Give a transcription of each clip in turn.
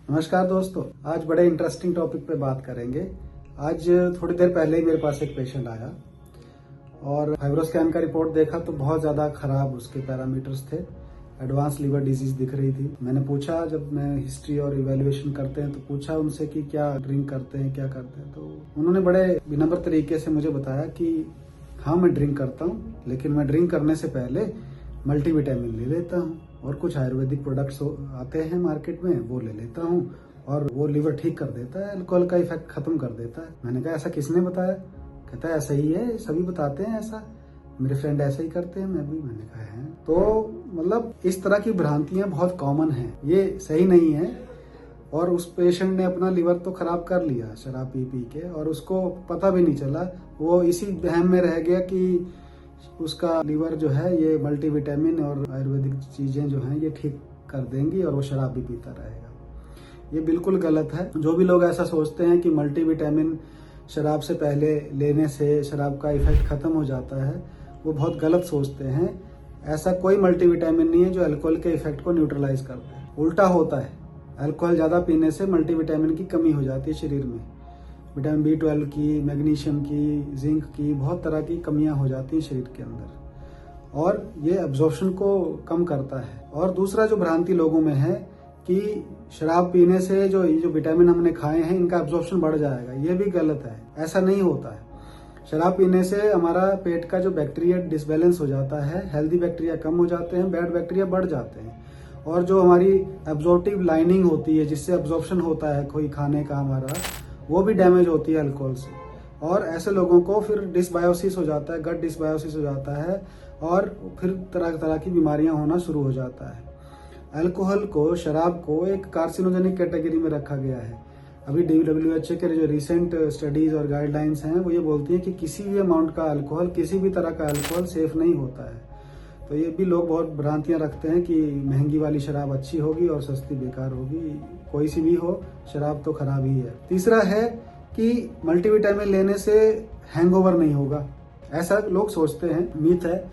नमस्कार दोस्तों, आज बड़े इंटरेस्टिंग टॉपिक पे बात करेंगे। आज थोड़ी देर पहले ही मेरे पास एक पेशेंट आया और फाइब्रोस्कैन का रिपोर्ट देखा तो बहुत ज़्यादा खराब उसके पैरामीटर्स थे। एडवांस लीवर डिजीज दिख रही थी। मैंने पूछा, जब मैं हिस्ट्री और इवैल्यूएशन करते हैं तो पूछा उनसे कि क्या ड्रिंक करते हैं, क्या करते हैं। तो उन्होंने बड़े विनम्र तरीके से मुझे बताया कि हाँ, मैं ड्रिंक करता हूँ, लेकिन मैं ड्रिंक करने से पहले मल्टीविटामिन ले लेता हूँ और कुछ आयुर्वेदिक प्रोडक्ट्स आते हैं मार्केट में, वो ले लेता हूँ और वो लीवर ठीक कर देता है, अल्कोहल का इफेक्ट खत्म कर देता है। मैंने कहा, ऐसा किसने बताया? कहता है, ऐसा ही है, सभी बताते हैं ऐसा, मेरे फ्रेंड ऐसा ही करते हैं, मैं भी। मैंने कहा है। तो मतलब इस तरह की भ्रांतियां बहुत कॉमन हैं, ये सही नहीं है। और उस पेशेंट ने अपना लीवर तो खराब कर लिया शराब पी पी के, और उसको पता भी नहीं चला। वो इसी वहम में रह गया कि उसका लीवर जो है ये मल्टीविटामिन और आयुर्वेदिक चीजें जो हैं ये ठीक कर देंगी और वो शराब भी पीता रहेगा। ये बिल्कुल गलत है। जो भी लोग ऐसा सोचते हैं कि मल्टीविटामिन शराब से पहले लेने से शराब का इफेक्ट खत्म हो जाता है, वो बहुत गलत सोचते हैं। ऐसा कोई मल्टीविटामिन नहीं है जो अल्कोहल के इफेक्ट को न्यूट्रलाइज कर दे। उल्टा होता है, अल्कोहल ज्यादा पीने से मल्टीविटामिन की कमी हो जाती है शरीर में। विटामिन B12 की, मैग्नीशियम की, जिंक की, बहुत तरह की कमियां हो जाती हैं शरीर के अंदर, और ये एब्जॉर्प्शन को कम करता है। और दूसरा जो भ्रांति लोगों में है कि शराब पीने से जो विटामिन हमने खाए हैं इनका एब्जॉर्प्शन बढ़ जाएगा, ये भी गलत है। ऐसा नहीं होता है। शराब पीने से हमारा पेट का जो बैक्टीरिया डिसबैलेंस हो जाता है, हेल्दी बैक्टीरिया कम हो जाते हैं, बैड बैक्टीरिया बढ़ जाते हैं। और जो हमारी एब्जॉर्प्टिव लाइनिंग होती है, जिससे एब्जॉर्प्शन होता है कोई खाने का हमारा, वो भी डैमेज होती है अल्कोहल से। और ऐसे लोगों को फिर डिसबायोसिस हो जाता है, गट डिसबायोसिस हो जाता है, और फिर तरह तरह की बीमारियां होना शुरू हो जाता है। अल्कोहल को, शराब को एक कार्सिनोजेनिक कैटेगरी में रखा गया है। अभी WHO के जो रिसेंट स्टडीज और गाइडलाइंस हैं वो ये बोलती हैं कि किसी भी अमाउंट का अल्कोहल, किसी भी तरह का अल्कोहल सेफ नहीं होता है। तो ये भी लोग बहुत भ्रांतियां रखते हैं कि महंगी वाली शराब अच्छी होगी और सस्ती बेकार होगी। कोई सी भी हो, शराब तो खराब ही है। तीसरा है कि मल्टीविटामिन लेने से हैंगओवर नहीं होगा, ऐसा लोग सोचते हैं, मिथ है,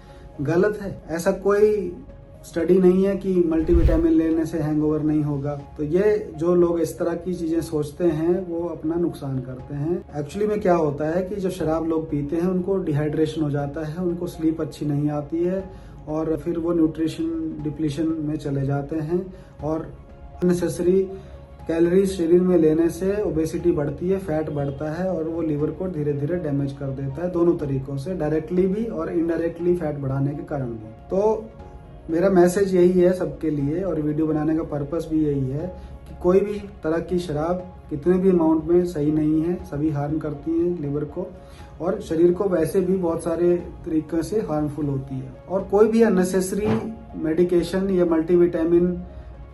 गलत है। ऐसा कोई स्टडी नहीं है कि मल्टीविटामिन लेने से हैंगओवर नहीं होगा। तो ये जो लोग इस तरह की चीजें सोचते हैं वो अपना नुकसान करते हैं। एक्चुअली में क्या होता है कि जो शराब लोग पीते हैं उनको डिहाइड्रेशन हो जाता है, उनको स्लीप अच्छी नहीं आती है, और फिर वो न्यूट्रिशन डिप्लीशन में चले जाते हैं, और अननेसेसरी कैलोरीज शरीर में लेने से ओबेसिटी बढ़ती है, फैट बढ़ता है, और वो लीवर को धीरे धीरे डैमेज कर देता है, दोनों तरीकों से, डायरेक्टली भी और इनडायरेक्टली फैट बढ़ाने के कारण भी। तो मेरा मैसेज यही है सबके लिए, और वीडियो बनाने का पर्पस भी यही है कि कोई भी तरह की शराब कितने भी अमाउंट में सही नहीं है, सभी हार्म करती है लीवर को, और शरीर को वैसे भी बहुत सारे तरीके से हार्मफुल होती है। और कोई भी अननेसेसरी मेडिकेशन या मल्टीविटामिन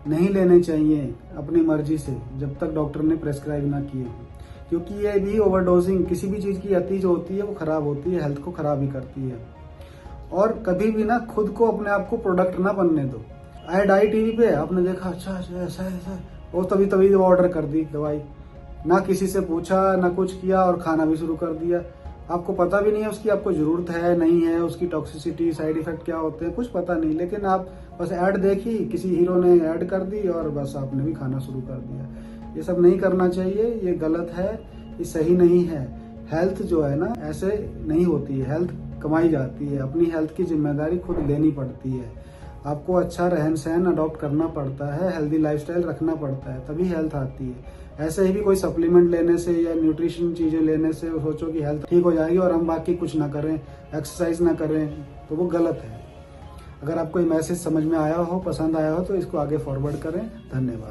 नहीं लेने चाहिए अपनी मर्जी से, जब तक डॉक्टर ने प्रेस्क्राइब ना किए, क्योंकि ये भी ओवरडोजिंग, किसी भी चीज की अति जो होती है वो खराब होती है, हेल्थ को खराब ही करती है। और कभी भी ना खुद को, अपने आप को प्रोडक्ट ना बनने दो। ऐड आई टीवी पे, आपने देखा, अच्छा ऐसा ऐसा, और तभी वो ऑर्डर कर दी दवाई, ना किसी से पूछा, ना कुछ किया, और खाना भी शुरू कर दिया। आपको पता भी नहीं है उसकी आपको जरूरत है नहीं है, उसकी टॉक्सिसिटी, साइड इफेक्ट क्या होते हैं, कुछ पता नहीं, लेकिन आप बस ऐड देखी, किसी हीरो ने ऐड कर दी और बस आपने भी खाना शुरू कर दिया। ये सब नहीं करना चाहिए, ये गलत है, ये सही नहीं है। हेल्थ जो है ना ऐसे नहीं होती है, हेल्थ कमाई जाती है, अपनी हेल्थ की जिम्मेदारी खुद लेनी पड़ती है। आपको अच्छा रहन सहन अडॉप्ट करना पड़ता है, हेल्दी लाइफस्टाइल रखना पड़ता है, तभी हेल्थ आती है। ऐसे ही भी कोई सप्लीमेंट लेने से या न्यूट्रिशन चीजें लेने से सोचो कि हेल्थ ठीक हो जाएगी और हम बाकी कुछ ना करें, एक्सरसाइज ना करें, तो वो गलत है। अगर आपको ये मैसेज समझ में आया हो, पसंद आया हो, तो इसको आगे फॉरवर्ड करें। धन्यवाद।